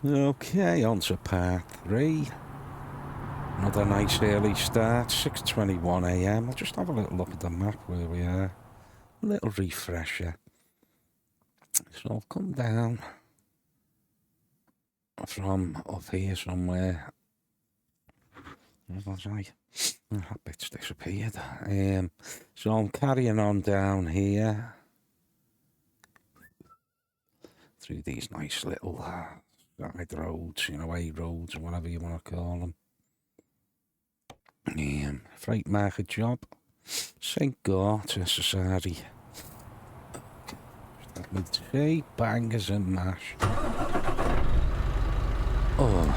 Okay, on to part 3. Another nice early start, 6:21 a.m. I'll just have a little look at the map where we are. A little refresher. So I've come down from up here somewhere. Where was I? That bit's disappeared. So I'm carrying on down here through these nice little side roads, A roads or whatever you want to call them. Freight market job. St. Goar to Sassari. Let me see. Bangers and mash. Oh.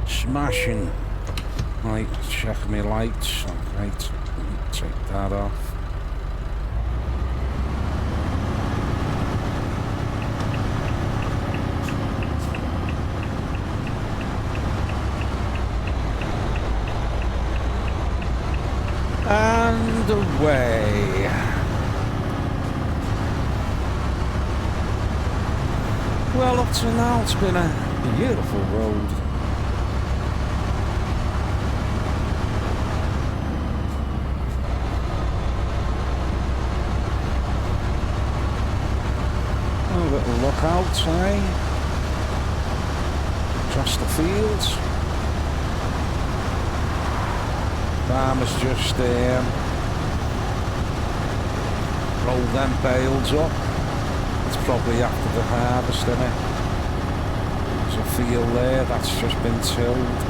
Smashing. Right, check my lights. Right, take that off. And away. Well, up to now it's been a beautiful road. A little look out, across the fields. Farmers just roll them bales up. It's probably after the harvest, isn't it? There's a field there that's just been tilled.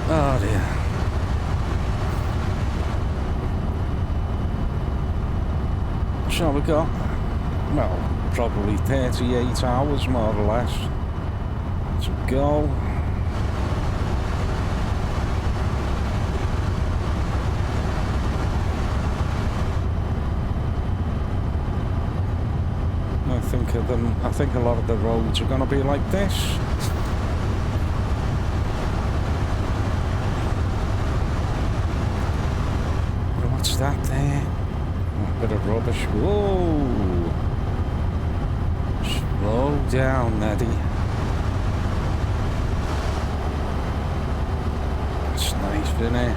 Oh dear. So we got, well, probably 38 hours more or less to go. I think a lot of the roads are going to be like this. What's that there? A bit of rubbish. Whoa! Slow down, Neddy. It's nice, isn't it?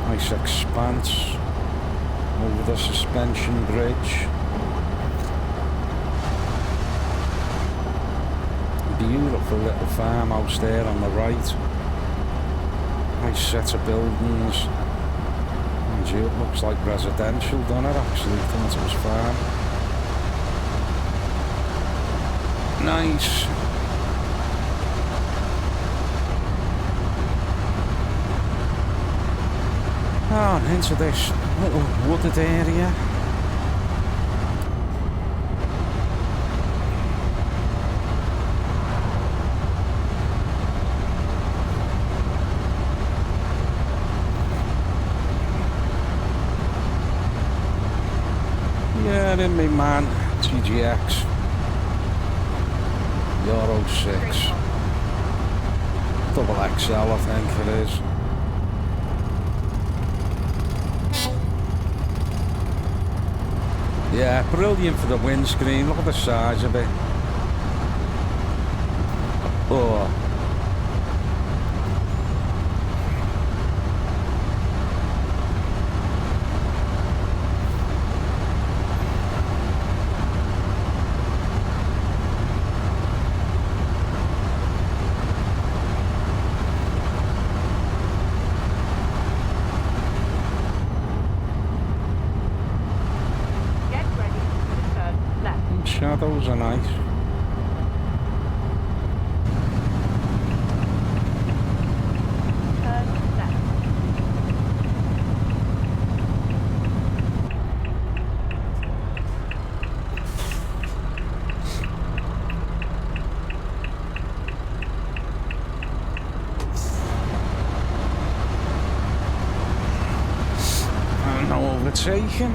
Nice expanse over the suspension bridge. Beautiful little farmhouse there on the right. Nice set of buildings. It looks like residential, doesn't it? Actually, thought it was farm. Nice. Oh, and into this little wooded area. Yeah, in me man, TGX, Euro 6, double XL I think it is. Yeah, brilliant for the windscreen, look at the size of it. Oh. Shadows are nice. Overtaken.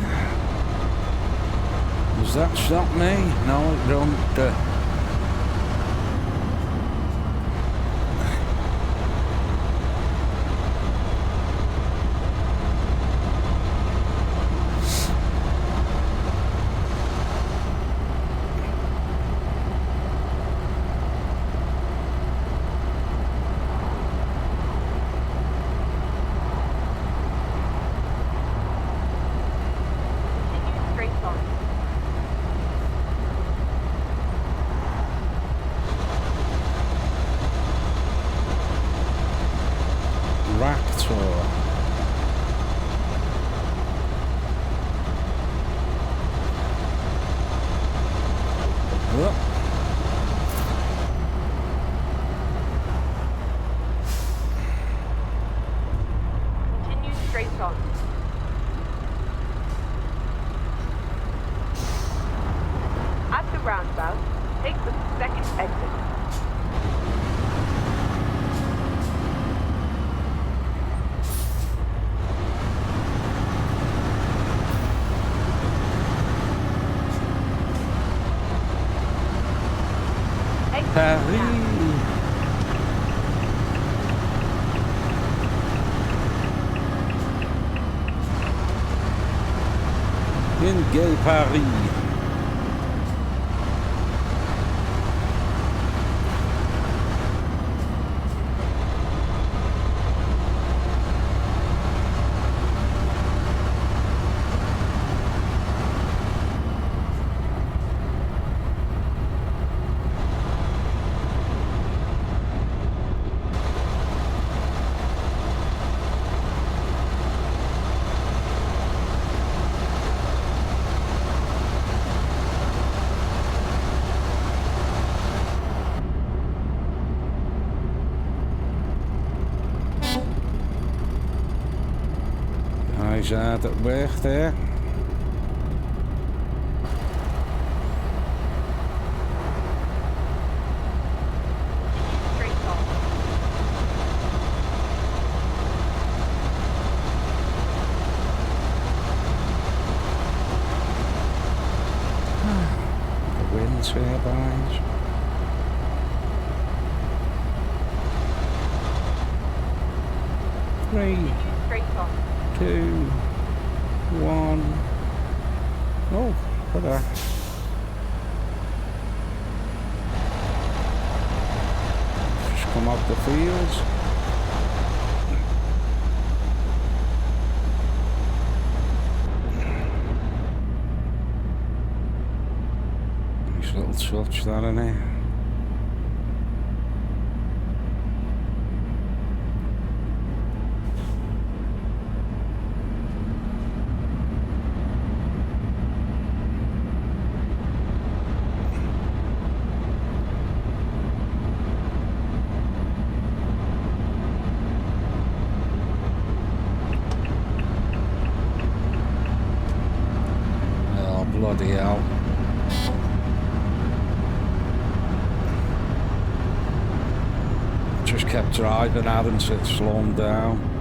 Does that stop me? No, it don't. In Gay Paris. Hard at work there. The wind turbines. Three. 2, 1. Oh, look at that. Just come up the fields. Nice little touch that in there. Bloody hell. Just kept driving at him to slow him down.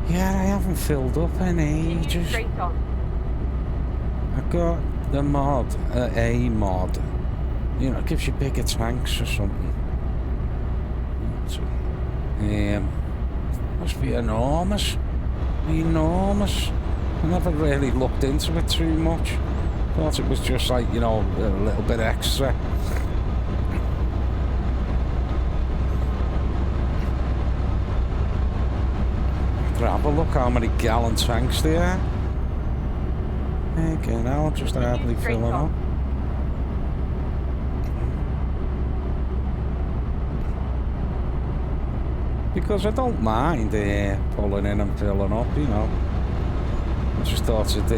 Yeah, I haven't filled up in ages. I got the mod, a mod. You know, it gives you bigger tanks or something. Must be enormous. Enormous. I never really looked into it too much. Thought it was just like, you know, a little bit extra. Have a look how many gallon tanks they are. Okay, now I'm just hardly filling up. Because I don't mind pulling in and filling up, you know. I just thought I'd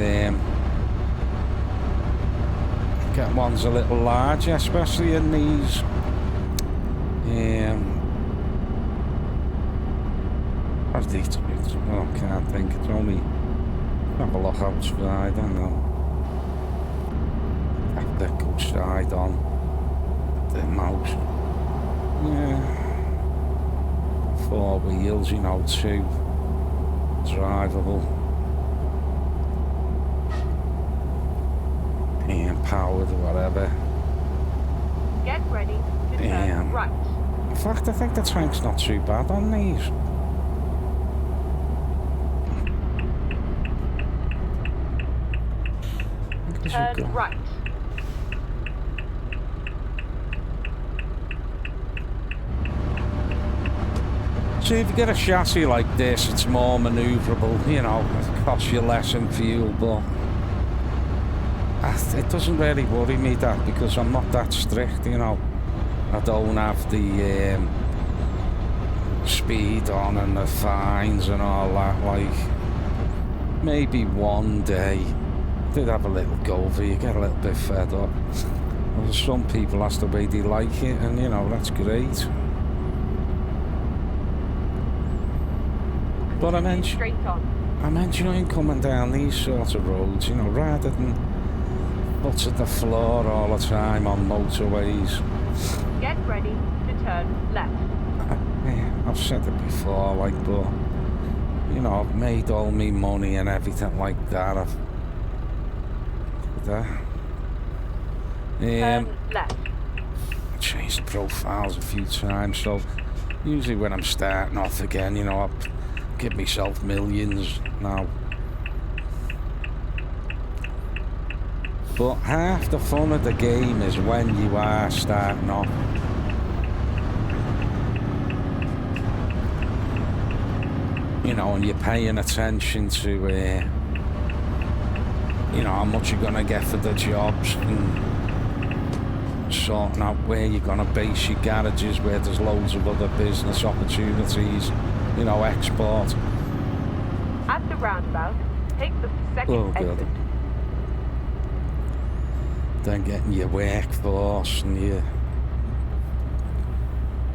get ones a little larger, especially in these. What's these? Oh, I can't think. It's only. Have a look outside, I don't know. Have to go side on the mouse. Yeah. 4 wheels, you know, 2 drivable. And powered or whatever. Get ready to turn right. In fact, I think the tank's not too bad on these. Turn right. So if you get a chassis like this, it's more manoeuvrable, you know, it costs you less in fuel, but it doesn't really worry me that, because I'm not that strict, you know. I don't have the speed on and the fines and all that. Like, maybe one day did have a little go over, you get a little bit fed up. Well, some people, that's the way they like it, and you know, that's great. But I'm enjoying coming down these sort of roads, you know, rather than foot at the floor all the time on motorways. Get ready to turn left. I've said it before, like, but you know, I've made all me money and everything like that. Turn left. Changed profiles a few times, so usually when I'm starting off again, you know, I give myself millions now. But half the fun of the game is when you are starting off. You know, and you're paying attention to, you know, how much you're gonna get for the jobs, and sorting out where you're gonna base your garages, where there's loads of other business opportunities, you know, export. At the roundabout, take the second exit. Then getting your workforce and your,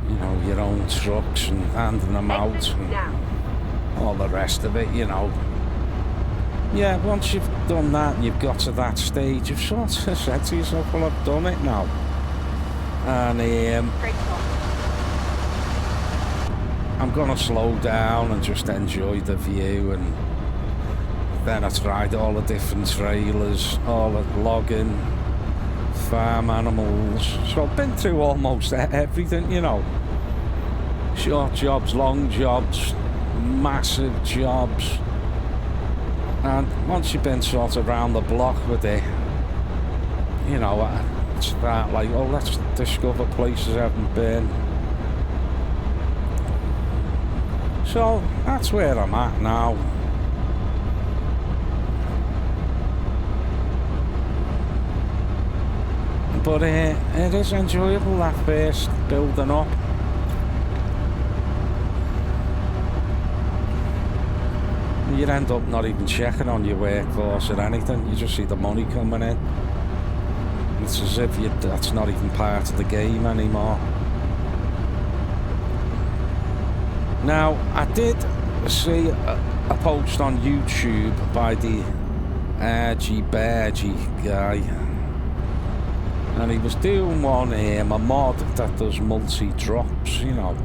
you know, your own trucks and handing them out and all the rest of it, you know. Yeah, once you've done that and you've got to that stage, you've sort of said to yourself, well, I've done it now. And I'm gonna slow down and just enjoy the view. And then I tried all the different trailers, all the logging, farm animals. So I've been through almost everything, you know. Short jobs, long jobs, massive jobs. And once you've been sort of around the block with it, you know, it's that like, oh, let's discover places I haven't been. So that's where I'm at now. But it is enjoyable, that first building up. You end up not even checking on your workforce or anything, you just see the money coming in. It's as if that's not even part of the game anymore. Now, I did see a post on YouTube by the Argy guy, and he was doing one, a mod that does multi-drops, you know.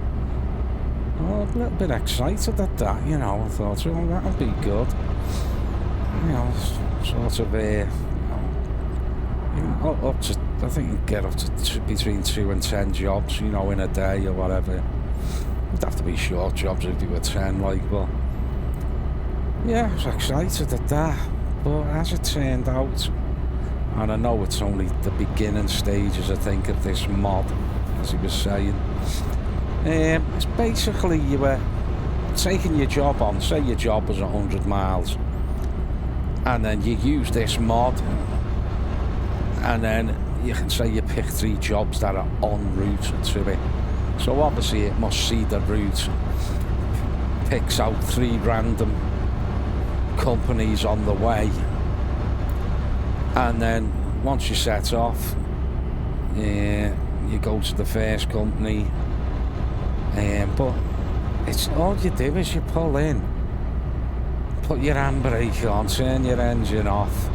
Oh, a little bit excited at that, you know. I thought, oh, that'll be good. You know, sort of, up to, I think you can get up to between 2 and 10 jobs, you know, in a day or whatever. It'd have to be short jobs if you were 10, like, but yeah, I was excited at that. But as it turned out, and I know it's only the beginning stages, I think, of this mod, as he was saying. It's basically you were taking your job on, say your job was 100 miles, and then you use this mod, and then you can say you pick 3 jobs that are en route to it. So obviously it must see the route, picks out 3 random companies on the way, and then once you set off, you go to the first company, but it's all you do is you pull in, put your handbrake on, turn your engine off,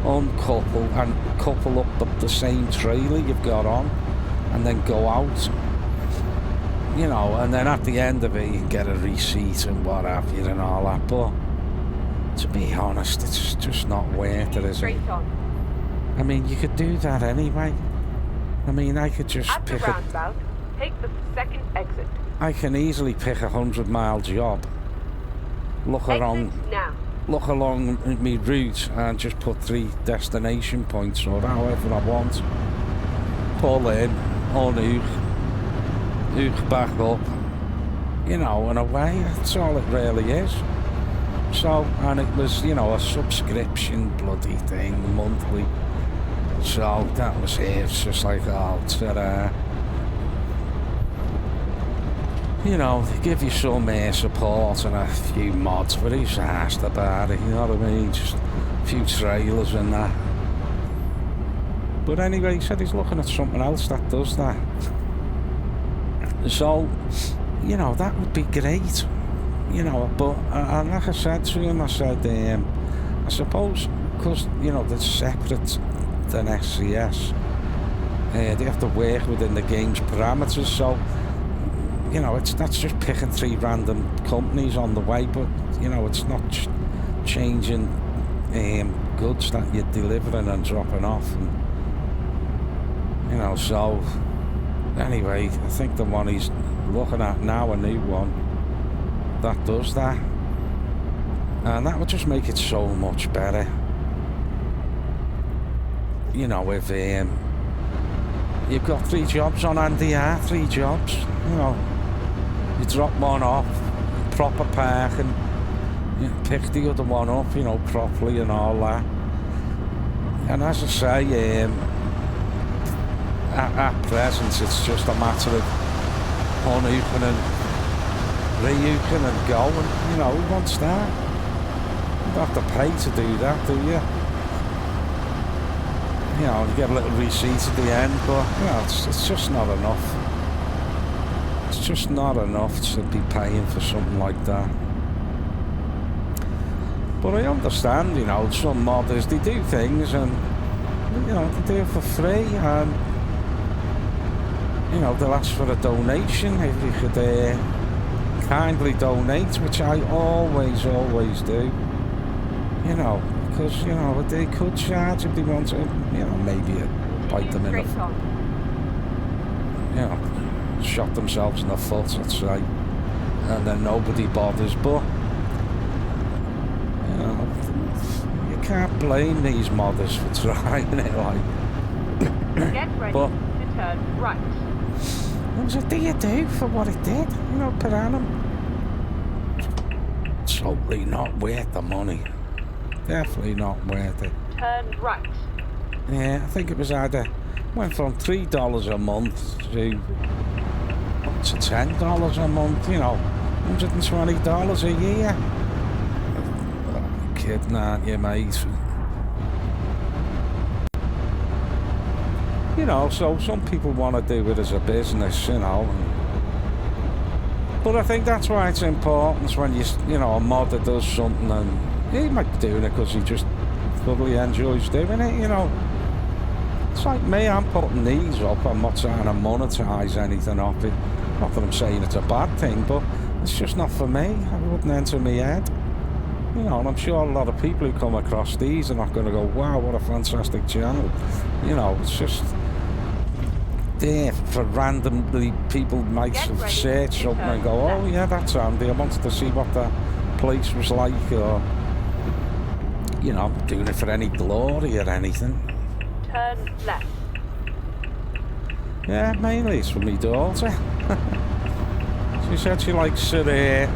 uncouple and couple up the same trailer you've got on, and then go out, you know, and then at the end of it you can get a receipt and what have you and all that. But to be honest, it's just not worth it, is it? I mean, you could do that anyway. I mean, I could just at the pick roundabout, take the second exit. I can easily pick a 100-mile job, look along my route and just put 3 destination points or however I want, pull in, hook back up, you know, and away. That's all it really is. So, and it was, you know, a subscription bloody thing, monthly. So that was it. It's just like, oh, you know, they give you some air support and a few mods, but he's asked about it, you know what I mean? Just a few trailers and that. But anyway, he said he's looking at something else that does that. So, you know, that would be great, you know, but like I said to him, I said, I suppose, because, you know, they're separate than SCS, they have to work within the game's parameters, so, you know, that's just picking 3 random companies on the way, but, you know, it's not changing goods that you're delivering and dropping off, and, you know, so anyway, I think the one he's looking at now, a new one that does that, and that would just make it so much better, you know, if you've got 3 jobs on NDR, 3 jobs, you know, you drop one off, proper parking, you pick the other one up, you know, properly and all that. And as I say, at present it's just a matter of unhooking and rehooking and going, you know, who wants that? You don't have to pay to do that, do you? You know, you get a little receipt at the end, but, you know, it's just not enough. It's just not enough to be paying for something like that. But I understand, you know, some modders, they do things and, you know, they do it for free, and, you know, they'll ask for a donation if you could kindly donate, which I always do, you know, because, you know, they could charge if they want to, you know, maybe bite them in the, you know, shot themselves in the foot, I'd say, and then nobody bothers. But, you know, you can't blame these modders for trying it, like. Get ready but, to turn right. What do you do for what it did, you know, per annum? Totally not worth the money. Definitely not worth it. Turn right. Yeah, I think it was either went from $3 a month to up to $10 a month, you know, $120 a year. Oh, kidding, aren't you, mate? You know, so some people want to do it as a business, you know. But I think that's why it's important when you know, a modder does something, and he might be doing it because he just thoroughly enjoys doing it, you know. It's like me, I'm putting these up, I'm not trying to monetize anything off it. Not that I'm saying it's a bad thing, but it's just not for me. It wouldn't enter my head. You know, and I'm sure a lot of people who come across these are not going to go, wow, what a fantastic channel. You know, it's just there for randomly people might search something and go, oh yeah, that's handy, I wanted to see what that place was like, or, you know, I'm doing it for any glory or anything. Turn left. Yeah, mainly it's for me daughter. She said she likes it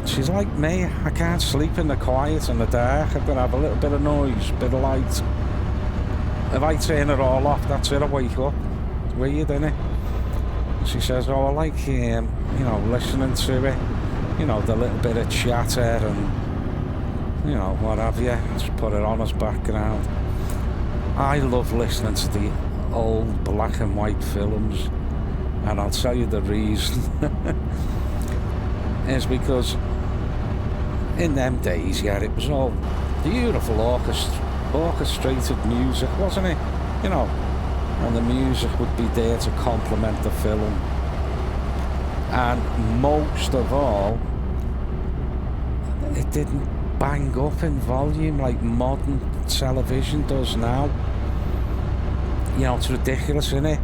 she's like me. I can't sleep in the quiet and the dark. I've got to have a little bit of noise, bit of light. If I turn it all off, that's it, I wake up. It's weird, isn't it? She says, oh, I like, you know, listening to it. You know, the little bit of chatter and, you know, what have you. Just put it on as background. I love listening to the old black and white films. And I'll tell you the reason. Is because in them days, yeah, it was all beautiful orchestrated music, wasn't it? You know, and the music would be there to complement the film. And most of all, it didn't bang up in volume like modern television does now. You know, it's ridiculous, isn't it?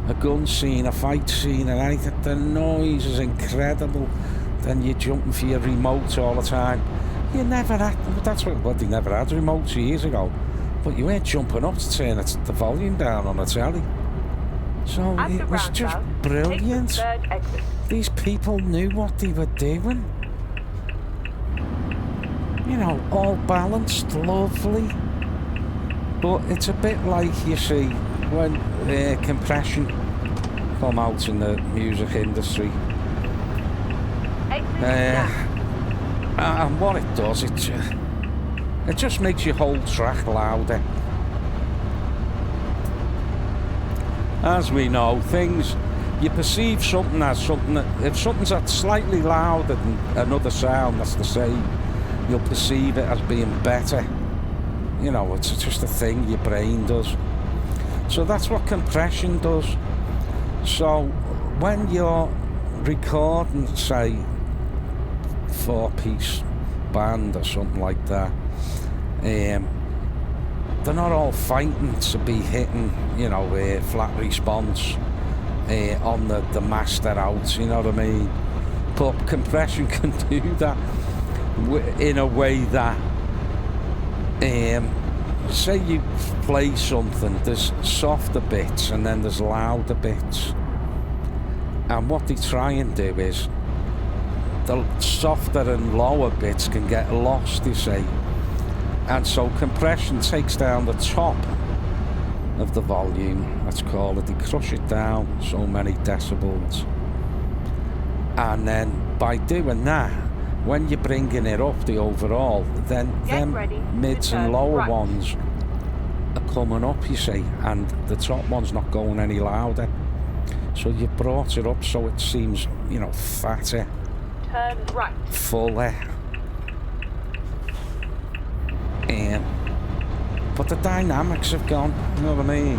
A gun scene, a fight scene and anything, the noise is incredible. Then you're jumping for your remote all the time. You never had, that's what they never had remotes years ago. But you weren't jumping up to turn the volume down on the telly. So it was just brilliant. These people knew what they were doing. You know, all balanced, lovely. But it's a bit like, you see, when compression come out in the music industry. And what it does, it just makes your whole track louder. As we know, you perceive something as something that, if something's slightly louder than another sound that's the same, you'll perceive it as being better. You know, it's just a thing your brain does. So that's what compression does. So when you're recording, say, 4-piece band or something like that, they're not all fighting to be hitting, you know, flat response on the master out, you know what I mean? But compression can do that in a way that, say you play something, there's softer bits and then there's louder bits. And what they try and do is, the softer and lower bits can get lost, you see. And so compression takes down the top of the volume, let's call it. They crush it down so many decibels. And then by doing that, when you're bringing it up, the overall, then them mids and lower ones are coming up, you see, and the top one's not going any louder. So you brought it up so it seems, you know, fatter. Turn right. Fuller. But the dynamics have gone, you know what I mean?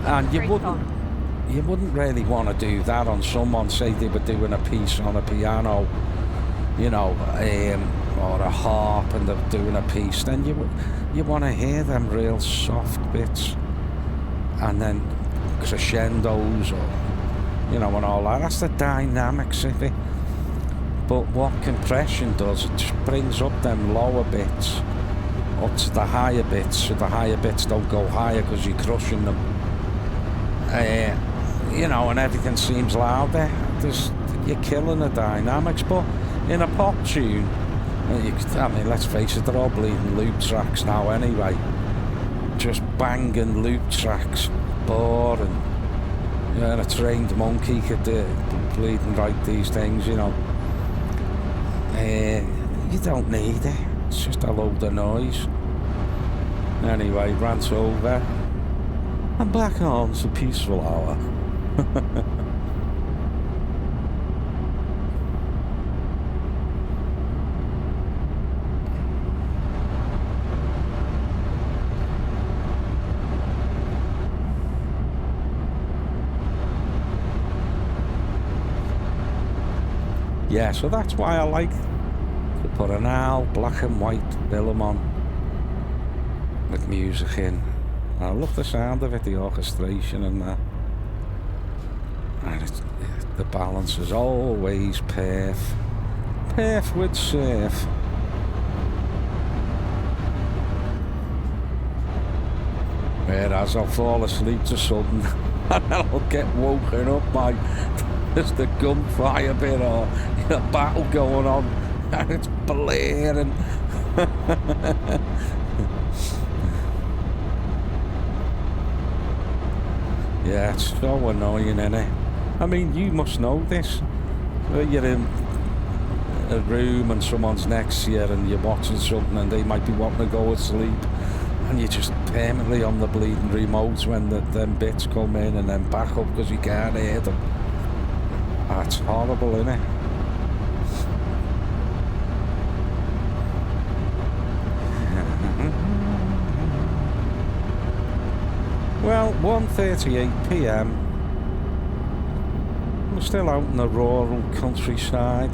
And you wouldn't really want to do that on someone, say they were doing a piece on a piano, you know, or a harp, and they're doing a piece. Then you want to hear them real soft bits, and then crescendos, or, you know, and all that. That's the dynamics of it. But what compression does, it just brings up them lower bits up to the higher bits, so the higher bits don't go higher because you're crushing them. You know, and everything seems louder. You're killing the dynamics. But in a pop tune, I mean, let's face it, they're all bleeding loop tracks now anyway. Just banging loop tracks, boring. Yeah, and a trained monkey could bleeding write these things, you know. You don't need it. It's just a load of noise. Anyway, rant over. I'm back on to Peaceful Hour. Yeah, so that's why I like to put an old black and white film on with music in. I love the sound of it, the orchestration and that. And the balance is always perf with surf. Whereas I'll fall asleep to something and then I'll get woken up by there's the gunfire bit, or a battle going on, and it's blaring. Yeah, it's so annoying, innit? I mean, you must know this. You're in a room and someone's next to you and you're watching something and they might be wanting to go to sleep and you're just permanently on the bleeding remote when them bits come in and then back up because you can't hear them. That's horrible, innit? Well, 1:38 PM. We're still out in the rural countryside.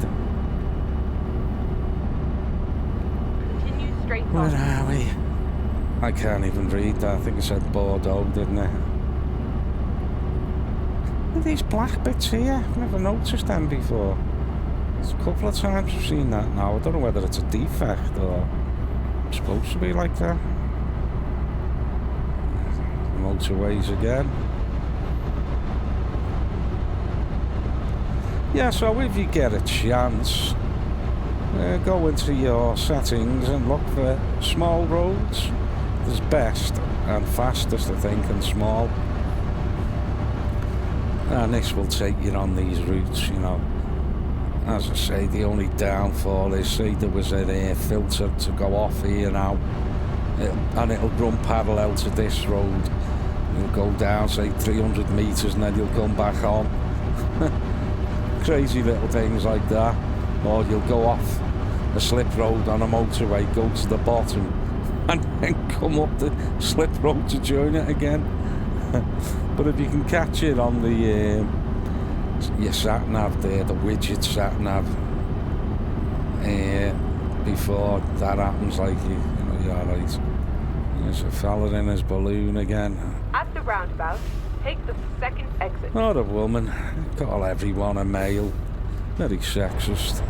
Continue straight on. Where are we? I can't even read that. I think it said Bordeaux, didn't it? Look at these black bits here. I've never noticed them before. There's a couple of times I've seen that now. I don't know whether it's a defect or it's supposed to be like that. Motorways again. Yeah, so if you get a chance, go into your settings and look for small roads. There's best and fastest, I think, and small. And this will take you on these routes, you know. As I say, the only downfall is, say there was an air filter to go off here now, and it'll run parallel to this road. You'll go down, say, 300 metres and then you'll come back on. Crazy little things like that. Or you'll go off a slip road on a motorway, go to the bottom, and then come up the slip road to join it again. But if you can catch it on the your sat-nav there, the widget sat-nav, before that happens, like, you know, you're alright. There's a fella in his balloon again. At the roundabout, take the second exit. Not a woman. Call everyone a male. Very sexist.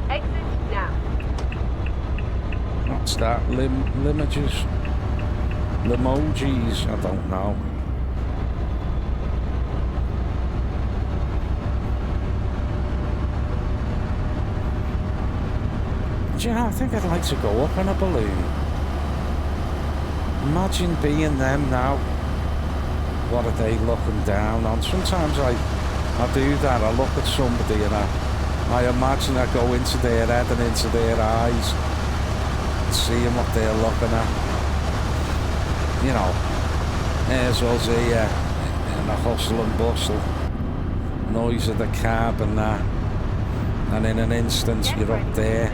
Exit now. What's that? Limages? Limojis? I don't know. Do you know, I think I'd like to go up in a balloon. Imagine being them now. What are they looking down on? Sometimes I do that. I look at somebody and I imagine I go into their head and into their eyes, seeing what they're looking at. You know, there's us here in the hustle and bustle, noise of the cab and that. And in an instant, you're up there,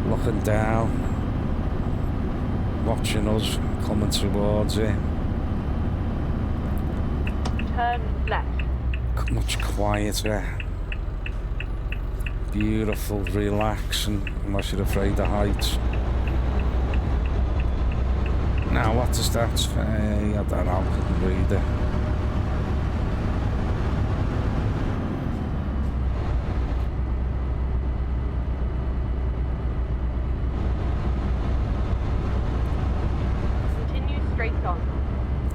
looking down, watching us coming towards you. Turn left. Much quieter. Beautiful, relaxing, unless you're afraid of heights. Now, what does that say? I don't know, I couldn't read it.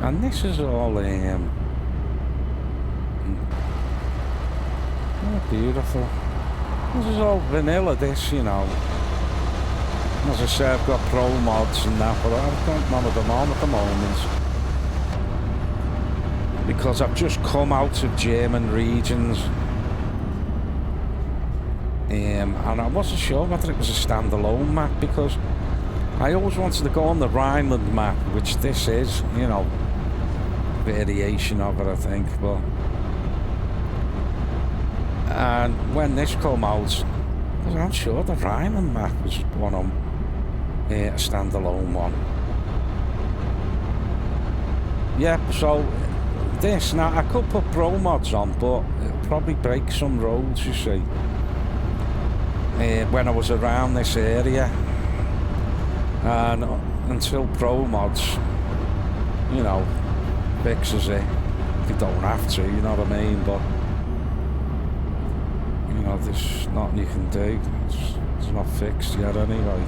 And this is all oh, beautiful. This is all vanilla, this, you know. As I say, I've got pro mods and that, but I've got none of them on at the moment. Because I've just come out of German regions. And I wasn't sure whether it was a standalone map, because I always wanted to go on the Rhineland map, which this is, you know. Variation of it, I think, but and when this come out, I'm not sure the Rhineland map was one on a standalone one. Yeah, so this now I could put pro mods on, but it'll probably break some roads, you see. When I was around this area, and until pro mods, you know, fixes it. You don't have to, you know what I mean, but you know, there's nothing you can do. It's not fixed yet anyway.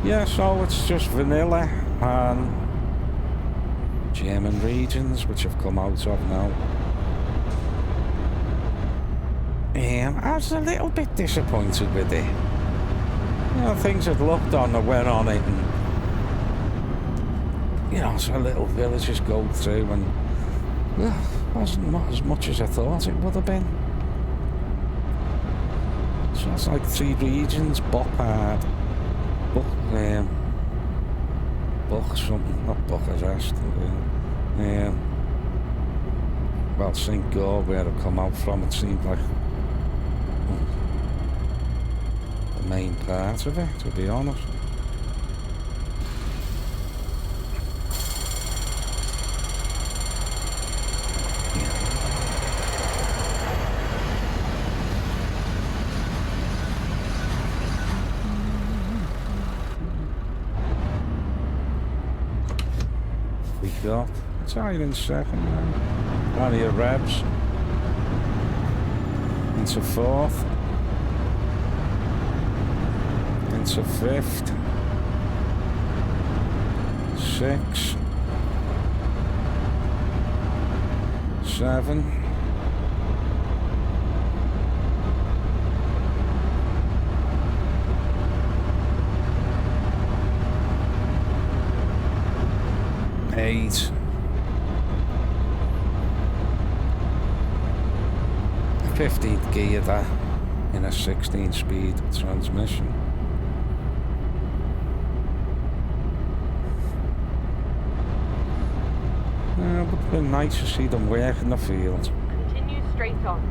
Yeah, so it's just vanilla and German regions, which I've come out of now. I was a little bit disappointed with it. You know, things I'd looked on, I went on it, and you know, so little villages go through, and wasn't as much as I thought it would have been. So it's like 3 regions: Boppard, Buch something, not Bucharest. Well, St. Goar, where I've come out from, it seemed like the main part of it, to be honest. We got Italian second now. Plenty of revs. Into 4th. Into 5th. 6. 7. 8. 15th gear that in a 16-speed transmission. It would have been nice to see them work in the field. Continue straight on.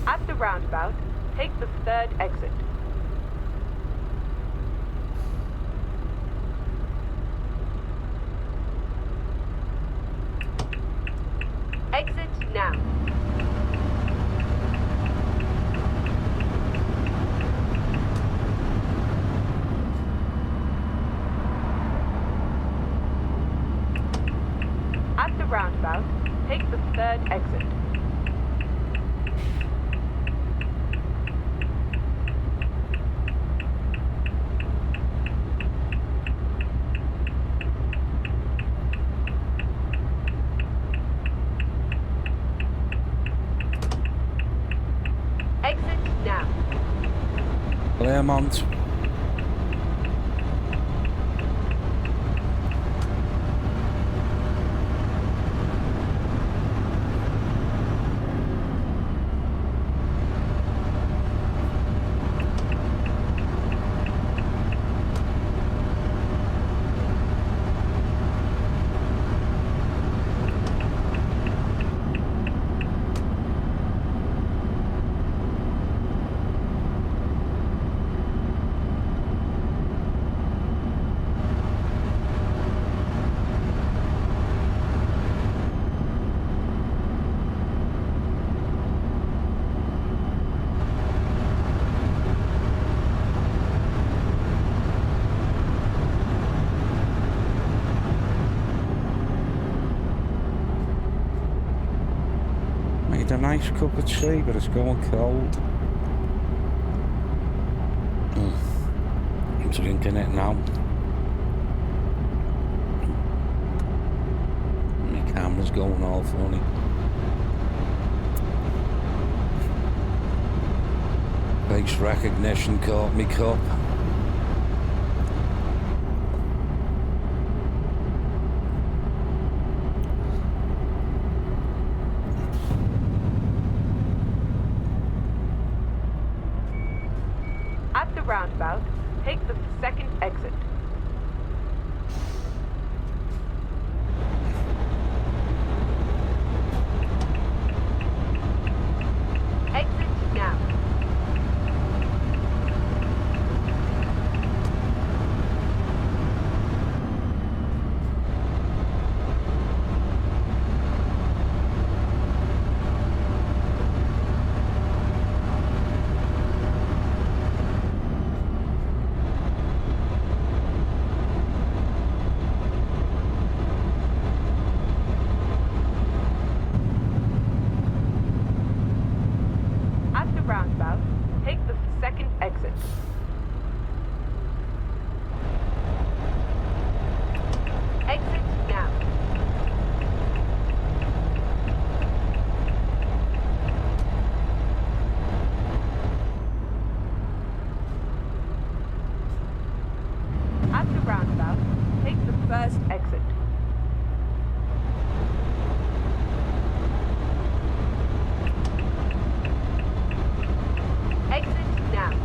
At the roundabout, take the 3rd exit. Exit now. At the roundabout, take the 3rd exit. Claremont. A nice cup of tea, but it's going cold. I'm drinking it now. My camera's going all funny. Face recognition caught me cup. Roundabout, take the 2nd exit. Exit now. At the roundabout, take the first exit. Exit now.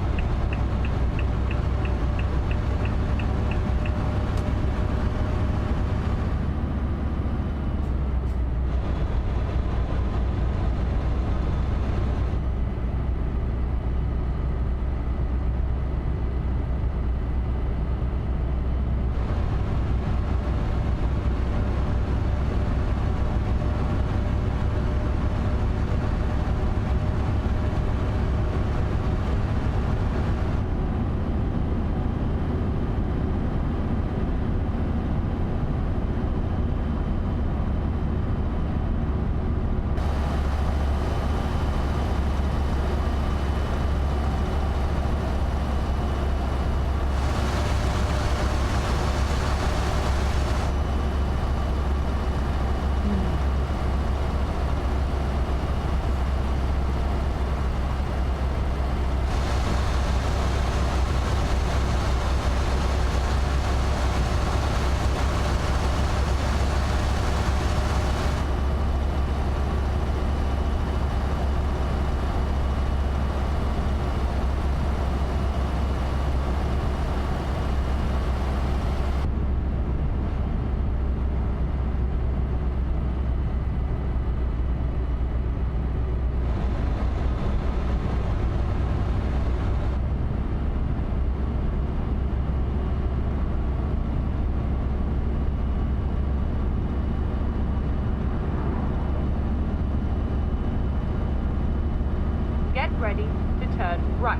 Get ready to turn right.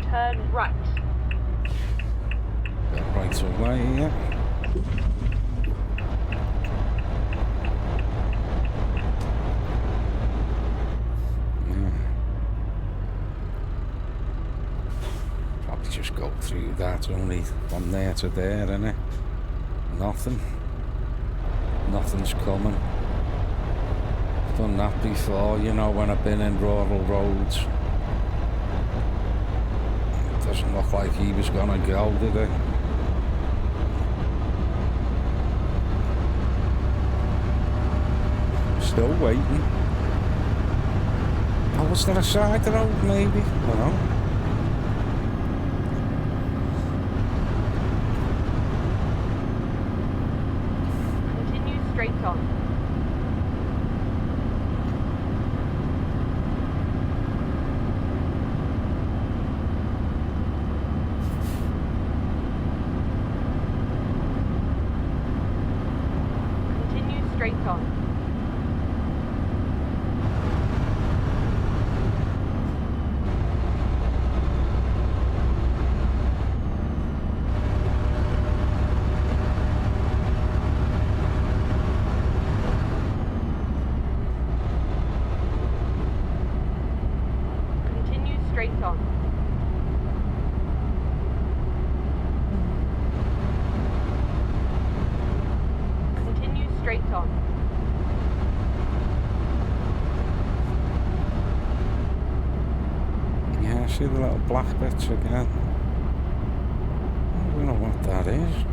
Turn right. Got right away, yeah. Probably just go through that, only from there to there, innit? Nothing. Nothing's coming. Done that before, you know, when I've been in rural roads. It doesn't look like he was gonna go, did it? Still waiting. Oh, was there a side road, maybe? I don't know. Continue straight on. Continue straight on. Continue straight on. Continue straight on. Yeah, see the little black bits again. I don't know what that is.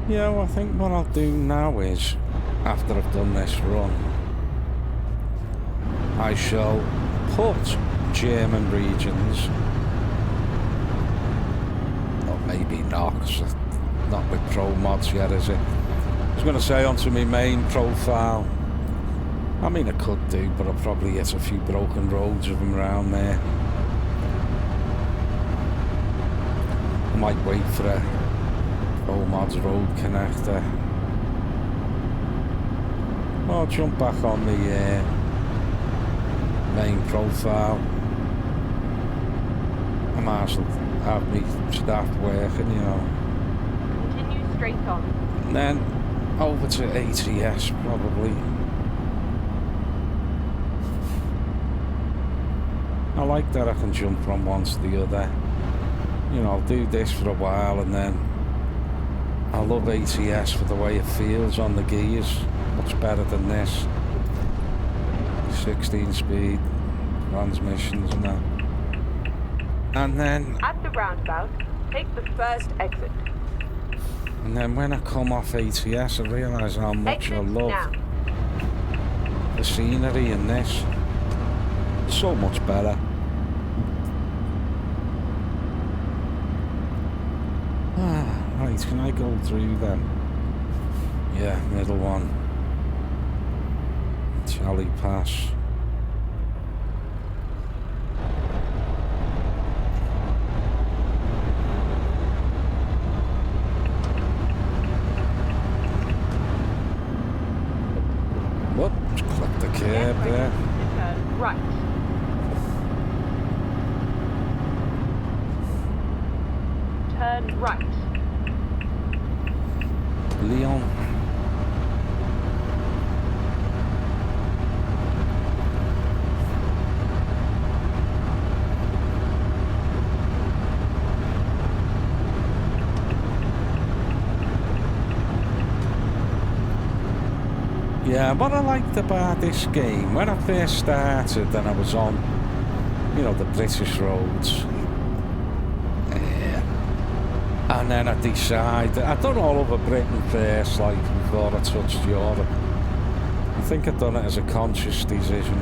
Yeah, well, I think what I'll do now is, after I've done this run, I shall put German regions, or maybe not, 'cause it's not with pro mods yet, is it? was going to say onto my main profile. I mean, I could do, but I'll probably hit a few broken roads of them around there. I might wait for a Mods Road connector. I'll jump back on the main profile. I might as well have me staff working, you know. Continue straight on. And then over to ATS probably. I like that I can jump from one to the other. You know, I'll do this for a while and then I love ATS for the way it feels on the gears. Much better than this. 16 speed transmissions and that. And then At the roundabout, take the first exit. And then when I come off ATS, I realise how much I love the scenery in this. So much better. Right, can I go through then? Yeah, middle one. Charlie Pass. Whoop, click the curb there. Turn right. Turn right. Leon. Yeah, what I liked about this game, when I first started and I was on, you know, the British roads, and then I decided, I'd done all over Britain first, like, before I touched Europe. I think I'd done it as a conscious decision.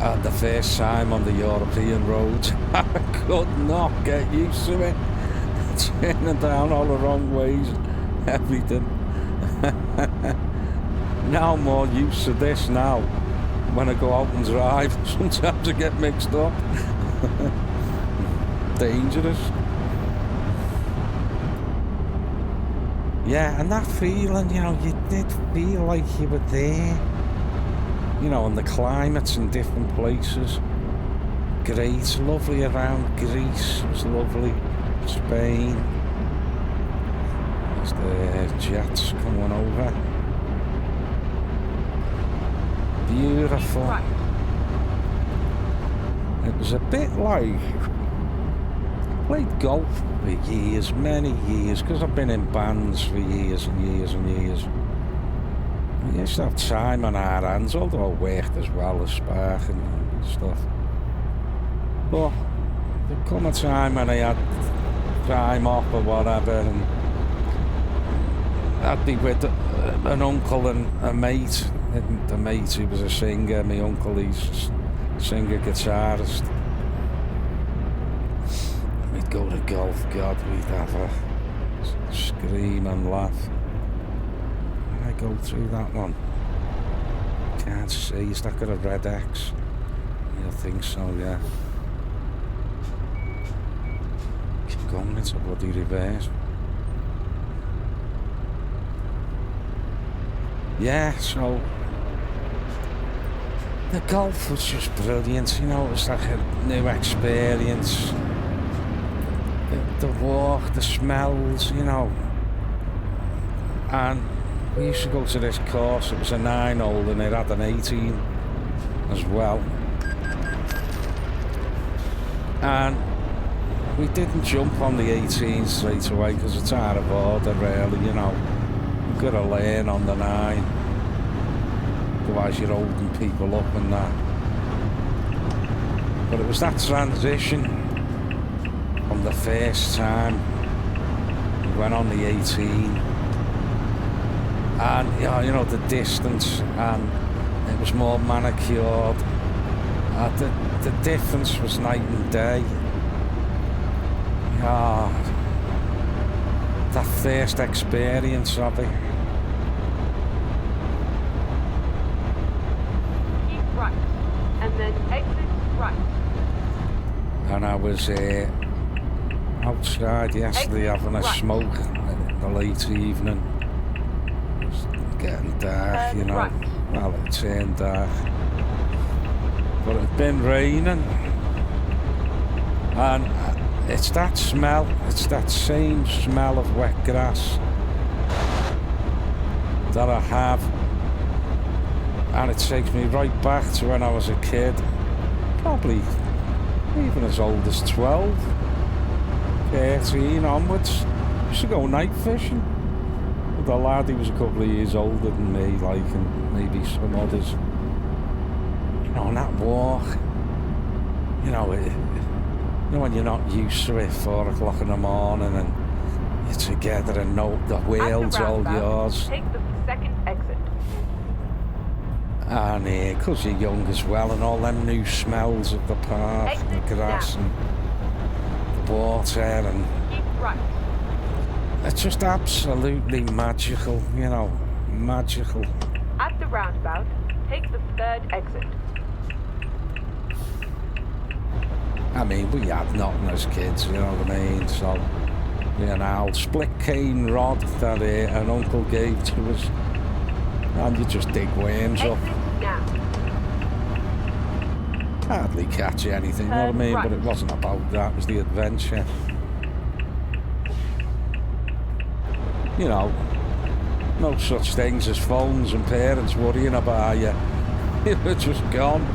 And the first time on the European roads, I could not get used to it. Turning down all the wrong ways, everything. Now I'm more used to this now. When I go out and drive, sometimes I get mixed up. Dangerous. Yeah, and that feeling, you know, you did feel like you were there. You know, and the climates in different places. Great, lovely around Greece, it was lovely. Spain. There's the jets coming over. Beautiful. Right. It was a bit like... I played golf for years, many years, because I've been in bands for years and years and years. We used to have time on our hands, although I worked as well as sparking and stuff. But there'd come a time when I had time off or whatever, and I'd be with an uncle and a mate. The mate, he was a singer. My uncle, he's a singer, guitarist. We'd go to golf, God, we'd have a scream and laugh. Can I go through that one? Can't see. Is that got a red X? Yeah, I think so, yeah. Keep going, it's a bloody reverse. Yeah, so the golf was just brilliant, you know, it was like a new experience. The walk, the smells, you know. And we used to go to this course, it was a 9-hole and it had an 18 as well. And we didn't jump on the 18 straight away because it's out of order really, you know. You've got to learn on the 9. Otherwise you're holding people up and that. But it was that transition from the first time we went on the 18 and you know the distance, and it was more manicured. The difference was night and day. that first experience of it. Keep right, and then exit right. And I was outside yesterday having a smoke in the late evening. It was getting dark, you know. Right. Well, it turned dark. But it's been raining. And it's that smell, it's that same smell of wet grass that I have. And it takes me right back to when I was a kid. Probably even as old as 12, 13 onwards. Used to go night fishing with a lad. He was a couple of years older than me, like, and maybe some others. You know, on that walk, you know, when you're not used to it, 4 o'clock in the morning, and you're together and know the world's all yours. Take the second exit. And because you're young as well, and all them new smells of the park, and the grass, and the water, and keep right. It's just absolutely magical, you know, magical. At the roundabout, take the third exit. I mean, we had nothing as kids, you know what I mean? So, you know, split cane rod that an uncle gave to us, and you just dig worms up. Now. Hardly catch anything, you know what I mean? Right. But it wasn't about that, it was the adventure. You know, no such things as phones and parents worrying about you. You were just gone.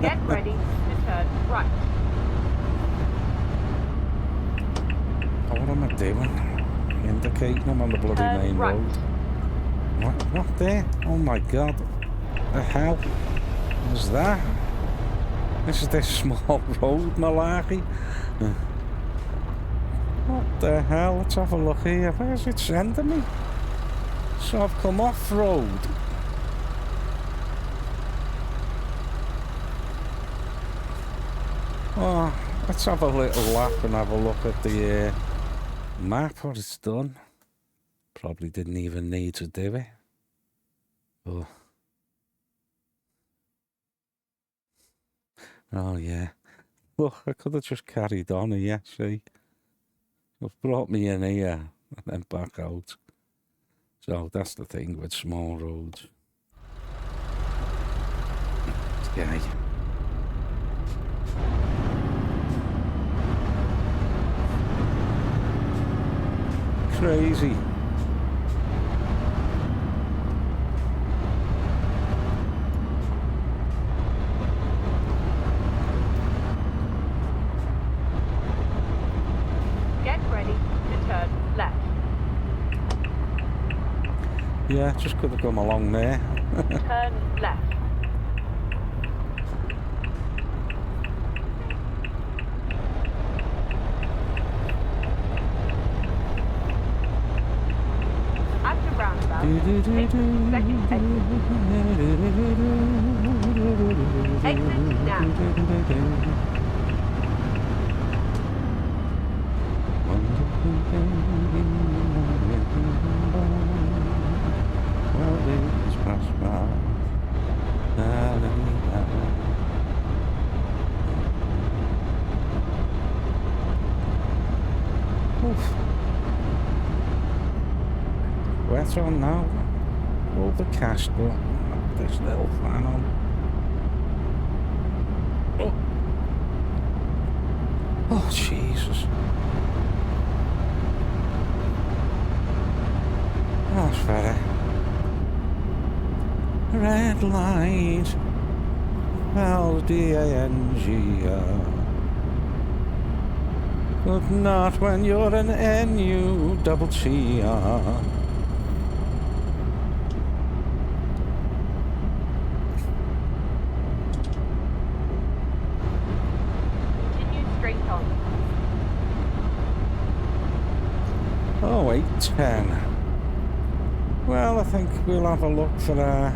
Get ready to turn right. Oh, what am I doing? Indicating I'm on the bloody main right. road. What there? Oh my god. The hell was that? This is this small road, malarkey. What the hell? Let's have a look here. Where's it sending me? So I've come off road. Oh, let's have a little lap and have a look at the map, what it's done. Probably didn't even need to do it. Oh yeah. Look, I could have just carried on here, see. It's brought me in here and then back out. So that's the thing with small roads. Okay. Crazy. Get ready to turn left. Yeah, just could have come along there. Turn left. At the roundabout, take the second exit. Exit now. Wet on now. Overcast, but this little fan on. Oh, Jesus. That's better. Red light. LDANG. But not when you're an NUTTR. Continue straight on. Oh, 8:10. Well, I think we'll have a look for our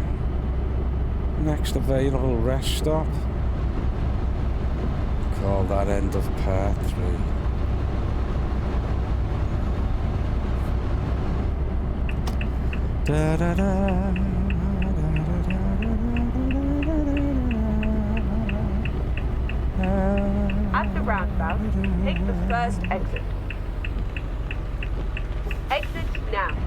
next available rest stop. Call that end of part 3. Da, da, da, At the roundabout, take the first exit. Exit now.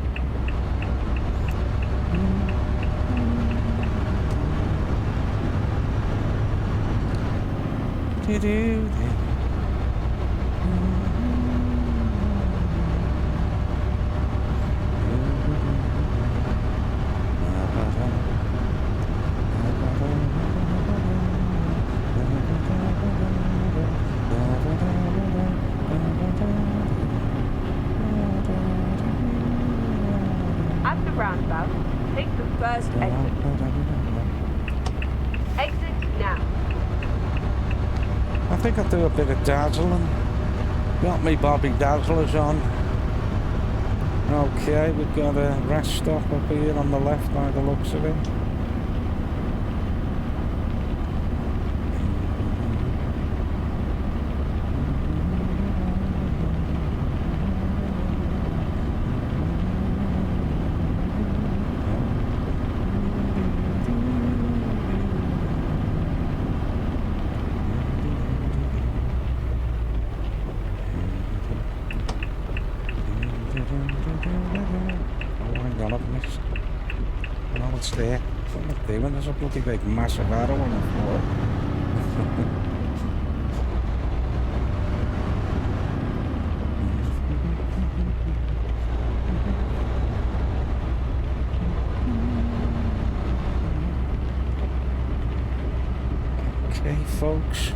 At the roundabout, take the first exit. Exit now. I think I'll do a bit of dazzling. Got me Bobby Dazzlers on. Okay, we've got a rest stop up here on the left by the looks of it. There. What am I doing? There's a bloody big massive arrow on the floor. Okay, folks.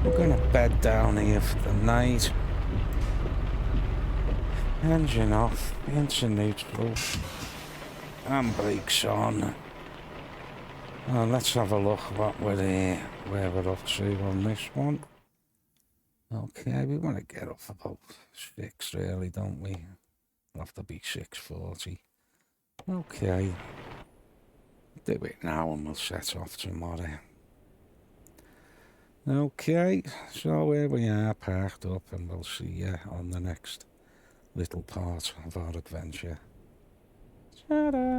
We're gonna bed down here for the night. Engine off, into neutral. Handbrakes on. Let's have a look what we're here, where we're up to on this one. Okay, we want to get up about 6 really, don't we? It'll have to be 6:40. Okay. Do it now and we'll set off tomorrow. Okay, so here we are parked up and we'll see you on the next little part of our adventure. Ta-da!